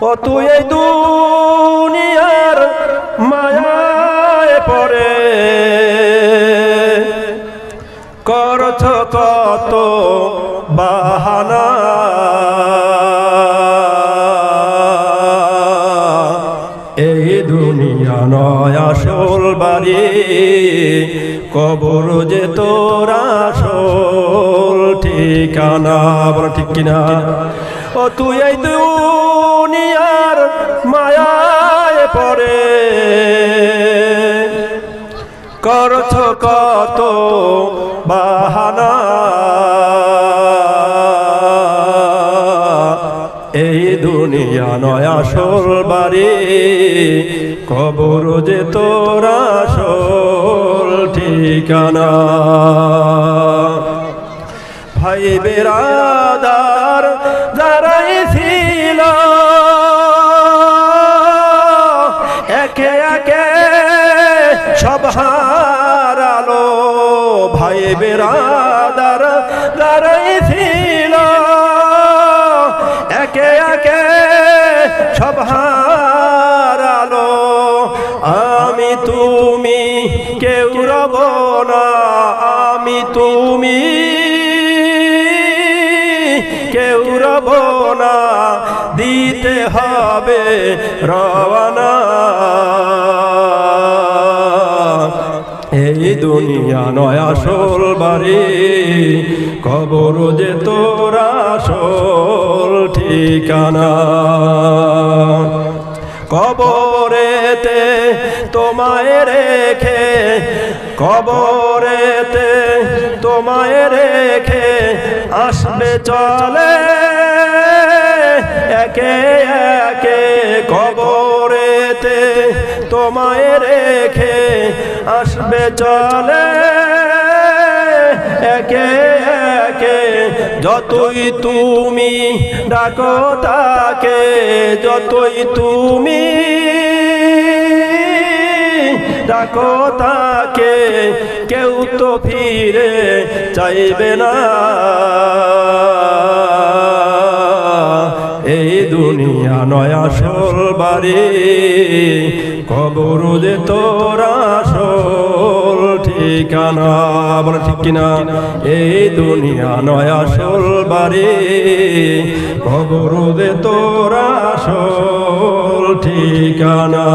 ও তুই এই দুনিয়ার মায়ায় পড়ে করছ কত বাহানা, এই দুনিয়া নয় আসল বাড়ি, কবর যে তোর আসল ঠিকানা। বলো ঠিক কিনা? ও তুই এই দুনিয়ার মায়ায় পড়ে করছ কত বাহানা, এই দুনিয়া নয় আসল বাড়ি, কবর যে তোর আসল ঠিকানা। ভাই বেরাদার যারাই ছিল একে একে সব হারালো, ভাই বেরাদার যারাই ছিল একে একে সব হারালো। আমি তুমি কেউ রব না, আমি তুমি কেউ রব না, দিতে হবে রওয়ানা। এই দুনিয়া নয় আসল বাড়ি, কবর যে তোর আসল ঠিকানা। কবরেতে তোমায় রেখে, কবরেতে তোমায় রেখে আসবে চলে একে একে, কবরেতে তোমায় রেখে আসবে চলে একে একে। যতই তুমি ডাকো তাকে, যতই তুমি ডাকো তাকে, কেউ তো ফিরে চাইবে না। এই দুনিয়া নয় আসল বাড়ি, কবর যে তোর আসল ঠিকানা। বলে ঠিক কিনা? এই দুনিয়া নয় আসল বাড়ি, কবর যে তোর আসল ঠিকানা।